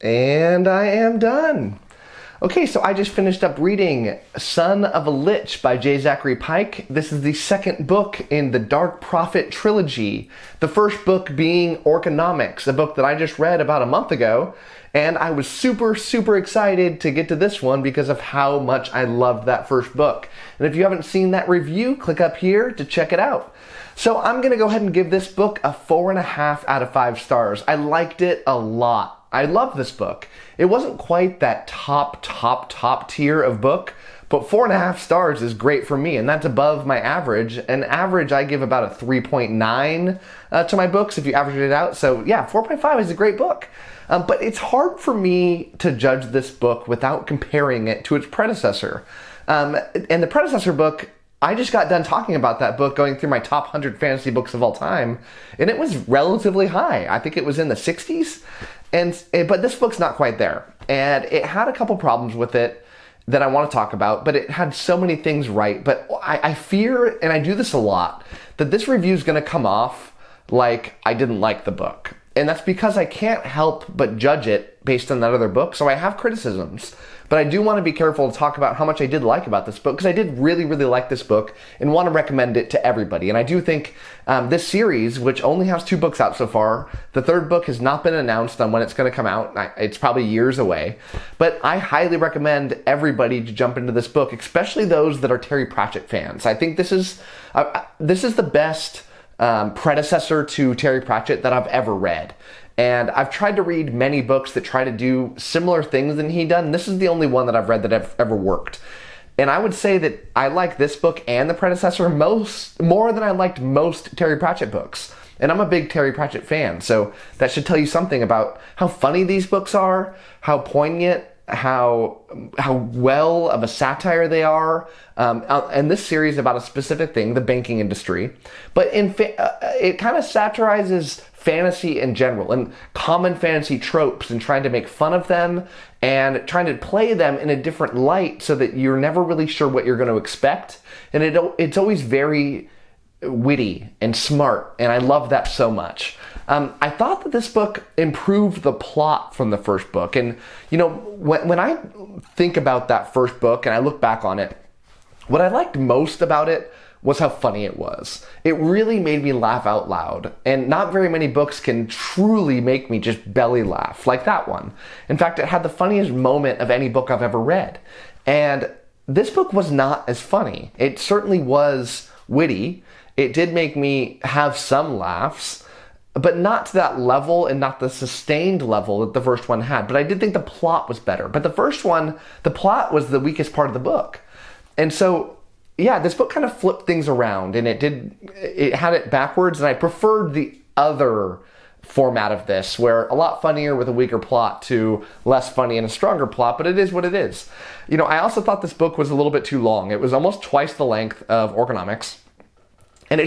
And I am done. Okay, so I just finished up reading Son of a Liche by Zachary Pike. This is the second book in the Dark Prophet trilogy. The first book being 𝐒𝐿𝐴𝐼𝐼𝐼, a book that I just read about a month ago. And I was super excited to get to this one because of how much I loved that first book. And if you haven't seen that review, click up here to check it out. So I'm going to go ahead and give this book a 4.5 out of 5 stars. I liked it a lot. I love this book. It wasn't quite that top tier of book, but 4.5 stars is great for me, and that's above my average. And average, I give about a 3.9 to my books if you average it out. So yeah, 4.5 is a great book. But it's hard for me to judge this book without comparing it to its predecessor. And the predecessor book, I just got done talking about that book, going through my top 100 fantasy books of all time, and it was relatively high. I think it was in the 60s, but this book's not quite there. And it had a couple problems with it that I want to talk about, but it had so many things right. But I fear, and I do this a lot, that this review is going to come off like I didn't like the book. And that's because I can't help but judge it based on that other book, so I have criticisms. But I do want to be careful to talk about how much I did like about this book, because I did really like this book and want to recommend it to everybody. And I do think this series, which only has 2 books out so far, the third book has not been announced on when it's going to come out. It's probably years away. But I highly recommend everybody to jump into this book, especially those that are Terry Pratchett fans. I think this is the best predecessor to Terry Pratchett that I've ever read. And I've tried to read many books that try to do similar things than he done. This is the only one that I've read that have ever worked. And I would say that I like this book and the predecessor more than I liked most Terry Pratchett books. And I'm a big Terry Pratchett fan, so that should tell you something about how funny these books are, how poignant, how well of a satire they are. And this series about a specific thing, the banking industry. But it kind of satirizes fantasy in general and common fantasy tropes, and trying to make fun of them and trying to play them in a different light so that you're never really sure what you're going to expect. And it's always very witty and smart, and I love that so much. I thought that this book improved the plot from the first book. And, you know, when I think about that first book and I look back on it, what I liked most about it was how funny it was. It really made me laugh out loud. And not very many books can truly make me just belly laugh like that one. In fact, it had the funniest moment of any book I've ever read. And this book was not as funny. It certainly was witty. It did make me have some laughs, but not to that level and not the sustained level that the first one had. But I did think the plot was better. But the first one, the plot was the weakest part of the book. And so, yeah, this book kind of flipped things around, and it had it backwards, and I preferred the other format of this, where a lot funnier with a weaker plot to less funny and a stronger plot, but it is what it is. You know, I also thought this book was a little bit too long. It was almost twice the length of 𝐒𝐿𝐴𝐼𝐼𝐼, and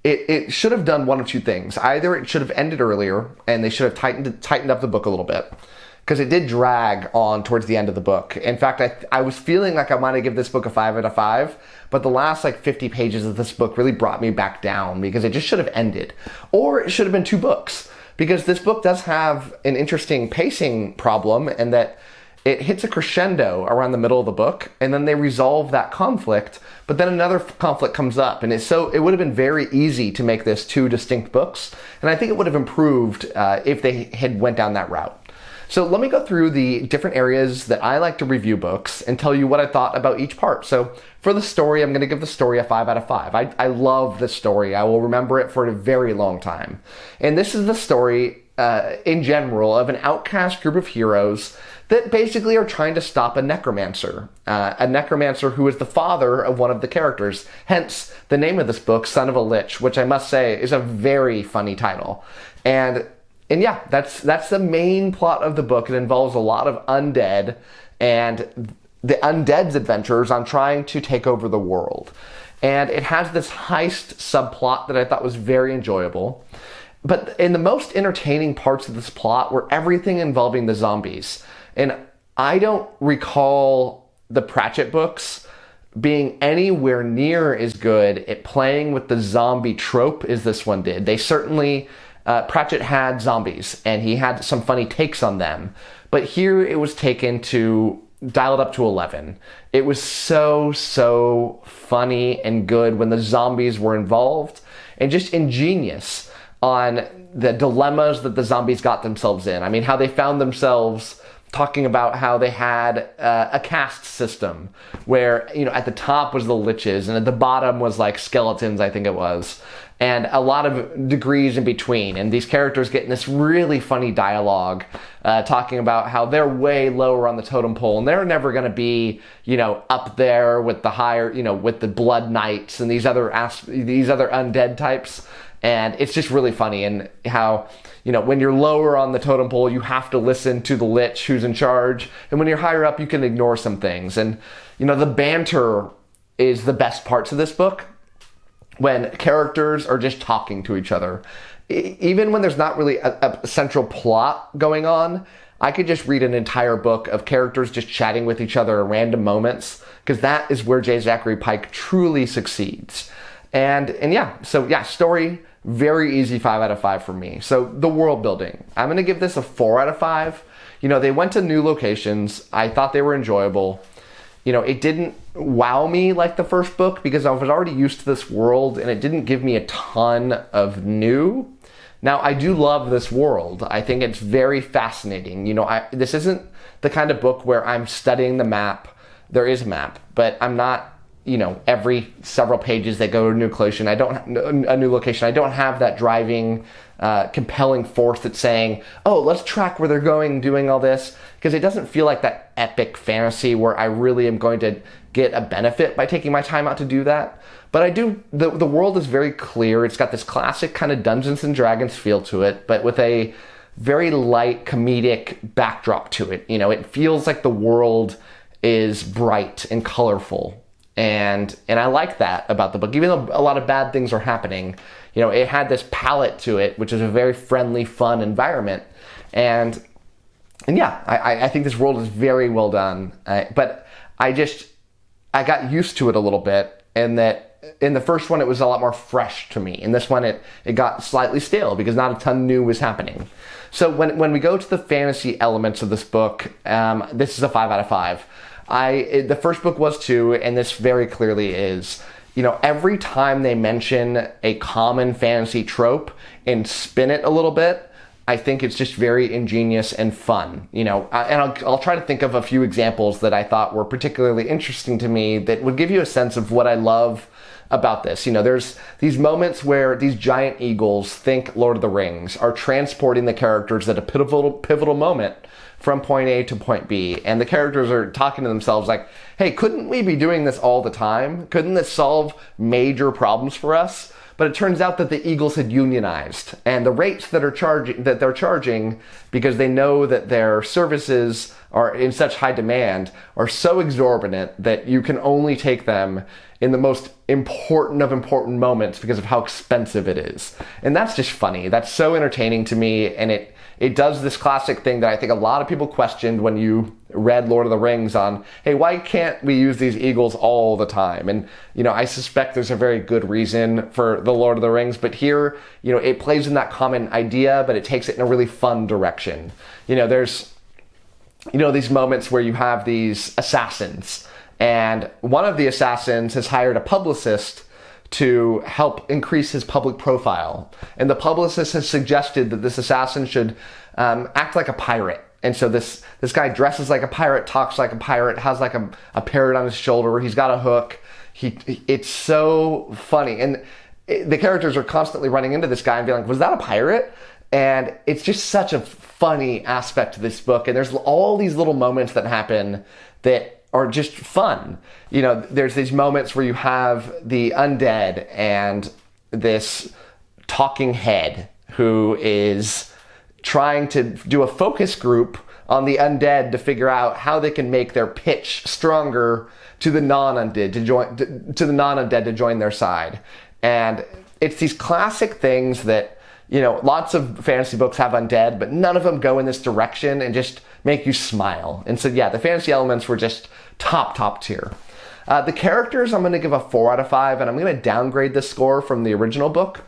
it should have done one of two things. Either it should have ended earlier, and they should have tightened up the book a little bit, because it did drag on towards the end of the book. In fact, I was feeling like I wanted to give this book a 5 out of 5, but the last 50 pages of this book really brought me back down, because it just should have ended. Or it should have been 2 books, because this book does have an interesting pacing problem, in that it hits a crescendo around the middle of the book, and then they resolve that conflict, but then another conflict comes up, and it would have been very easy to make this 2 distinct books, and I think it would have improved if they had went down that route. So let me go through the different areas that I like to review books and tell you what I thought about each part. So for the story, I'm going to give the story a 5 out of 5. I love this story. I will remember it for a very long time. And this is the story, in general, of an outcast group of heroes that basically are trying to stop a necromancer who is the father of one of the characters. Hence the name of this book, Son of a Liche, which I must say is a very funny title. And yeah, that's the main plot of the book. It involves a lot of undead and the undead's adventures on trying to take over the world. And it has this heist subplot that I thought was very enjoyable. But in the most entertaining parts of this plot were everything involving the zombies. And I don't recall the Pratchett books being anywhere near as good at playing with the zombie trope as this one did. They certainly Pratchett had zombies, and he had some funny takes on them. But here it was taken to dialed up to 11. It was so funny and good when the zombies were involved, and just ingenious on the dilemmas that the zombies got themselves in. I mean, how they found themselves talking about how they had a caste system where, you know, at the top was the liches and at the bottom was like skeletons, I think it was, and a lot of degrees in between. And these characters get in this really funny dialogue talking about how they're way lower on the totem pole and they're never going to be, you know, up there with the higher, you know, with the blood knights and these other undead types. And it's just really funny, and how, you know, when you're lower on the totem pole, you have to listen to the Lich who's in charge. And when you're higher up, you can ignore some things. And, you know, the banter is the best parts of this book, when characters are just talking to each other. Even when there's not really a central plot going on, I could just read an entire book of characters just chatting with each other at random moments, because that is where J. Zachary Pike truly succeeds. And yeah, so yeah, story, very easy 5 out of 5 for me. So the world building, I'm going to give this a 4 out of 5. You know, they went to new locations. I thought they were enjoyable. You know, it didn't wow me like the first book because I was already used to this world, and it didn't give me a ton of new. Now, I do love this world. I think it's very fascinating. You know, this isn't the kind of book where I'm studying the map. There is a map, but I'm not, you know, every several pages they go to a new location. I don't have that driving, compelling force that's saying, oh, let's track where they're going, doing all this, because it doesn't feel like that epic fantasy where I really am going to get a benefit by taking my time out to do that. But I do, the world is very clear. It's got this classic kind of Dungeons and Dragons feel to it, but with a very light comedic backdrop to it. You know, it feels like the world is bright and colorful. And I like that about the book. Even though a lot of bad things are happening, you know, it had this palette to it, which is a very friendly, fun environment. And yeah, I think this world is very well done. But I got used to it a little bit, and that in the first one, it was a lot more fresh to me. In this one, it got slightly stale because not a ton new was happening. So when we go to the fantasy elements of this book, this is a 5 out of 5. The first book was too, and this very clearly is. You know, every time they mention a common fantasy trope and spin it a little bit, I think it's just very ingenious and fun. You know, and I'll try to think of a few examples that I thought were particularly interesting to me that would give you a sense of what I love about this. You know, there's these moments where these giant eagles, think Lord of the Rings, are transporting the characters at a pivotal moment from point A to point B. And the characters are talking to themselves like, hey, couldn't we be doing this all the time? Couldn't this solve major problems for us? But it turns out that the eagles had unionized, and the rates that they're charging because they know that their services are in such high demand are so exorbitant that you can only take them in the most important of important moments because of how expensive it is. And that's just funny. That's so entertaining to me, and it does this classic thing that I think a lot of people questioned when you read Lord of the Rings on, hey, why can't we use these eagles all the time? And, you know, I suspect there's a very good reason for the Lord of the Rings, but here, you know, it plays in that common idea, but it takes it in a really fun direction. You know, there's, you know, these moments where you have these assassins, and one of the assassins has hired a publicist to help increase his public profile. And the publicist has suggested that this assassin should act like a pirate. And so this guy dresses like a pirate, talks like a pirate, has like a parrot on his shoulder, he's got a hook. It's so funny. And the characters are constantly running into this guy and being like, was that a pirate? And it's just such a funny aspect to this book. And there's all these little moments that happen that are just fun. You know, there's these moments where you have the undead and this talking head who is trying to do a focus group on the undead to figure out how they can make their pitch stronger to the non-undead to join their side. And it's these classic things that, you know, lots of fantasy books have undead, but none of them go in this direction and just make you smile. And so, yeah, the fantasy elements were just top tier. The characters, I'm going to give a 4 out of 5, and I'm going to downgrade the score from the original book,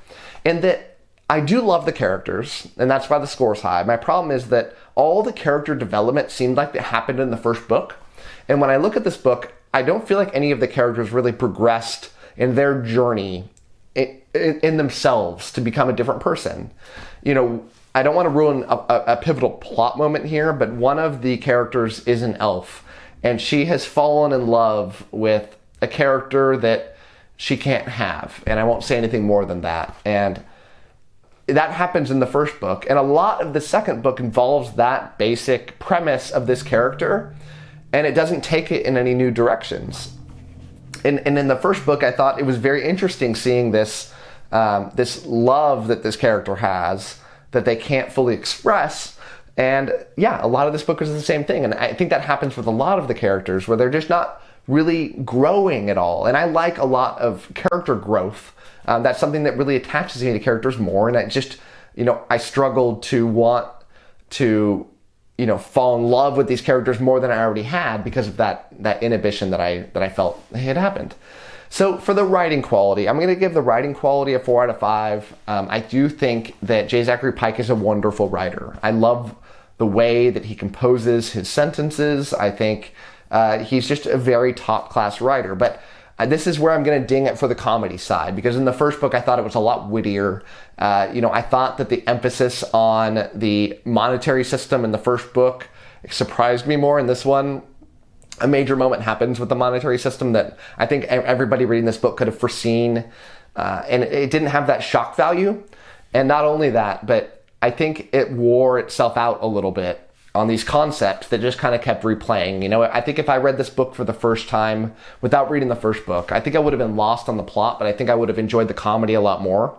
in that I do love the characters, and that's why the score's high. My problem is that all the character development seemed like it happened in the first book. And when I look at this book, I don't feel like any of the characters really progressed in their journey in themselves to become a different person. You know, I don't want to ruin a pivotal plot moment here, but one of the characters is an elf, and she has fallen in love with a character that she can't have. And I won't say anything more than that. And that happens in the first book, and a lot of the second book involves that basic premise of this character, and it doesn't take it in any new directions. And in the first book, I thought it was very interesting seeing this this love that this character has that they can't fully express. And yeah, a lot of this book is the same thing, and I think that happens with a lot of the characters where they're just not really growing at all. And I like a lot of character growth. That's something that really attaches me to characters more, and I just, you know, I struggled to want to, you know, fall in love with these characters more than I already had because of that inhibition that I felt had happened. So for the writing quality, I'm going to give the writing quality a 4 out of 5. I do think that J. Zachary Pike is a wonderful writer. I love the way that he composes his sentences. I think he's just a very top-class writer, but this is where I'm going to ding it for the comedy side, because in the first book I thought it was a lot wittier. You know, I thought that the emphasis on the monetary system in the first book surprised me more. In this one, a major moment happens with the monetary system that I think everybody reading this book could have foreseen, and it didn't have that shock value. And not only that, but I think it wore itself out a little bit on these concepts that just kind of kept replaying. You know, I think if I read this book for the first time without reading the first book, I think I would have been lost on the plot, but I think I would have enjoyed the comedy a lot more.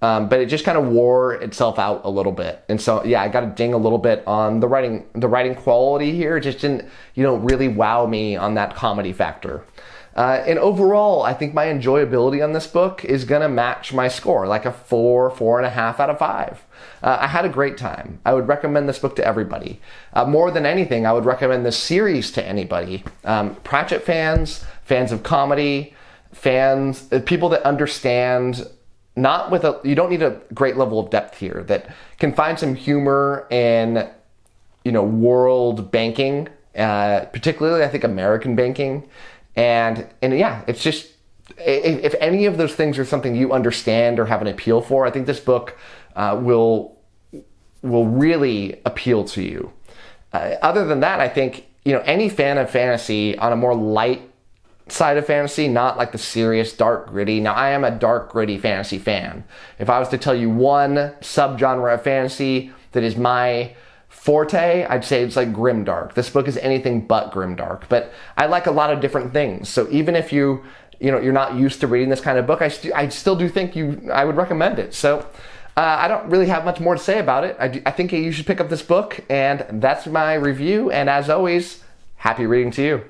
But it just kind of wore itself out a little bit. And so, yeah, I got to ding a little bit on the writing quality here. It just didn't, you know, really wow me on that comedy factor. And overall, I think my enjoyability on this book is going to match my score, like a 4.5 out of 5. I had a great time. I would recommend this book to everybody. More than anything, I would recommend this series to anybody. Pratchett fans, fans of comedy, people that understand, you don't need a great level of depth here, that can find some humor in, you know, world banking, particularly I think American banking. And yeah, it's just, if any of those things are something you understand or have an appeal for, I think this book will really appeal to you. Other than that, I think, you know, any fan of fantasy on a more light side of fantasy, not like the serious, dark, gritty. Now, I am a dark, gritty fantasy fan. If I was to tell you one subgenre of fantasy that is my forte, I'd say it's like grimdark. This book is anything but grimdark, but I like a lot of different things. So even if you're not used to reading this kind of book, I still do think I would recommend it. So I don't really have much more to say about it. I think you should pick up this book, and that's my review. And as always, happy reading to you.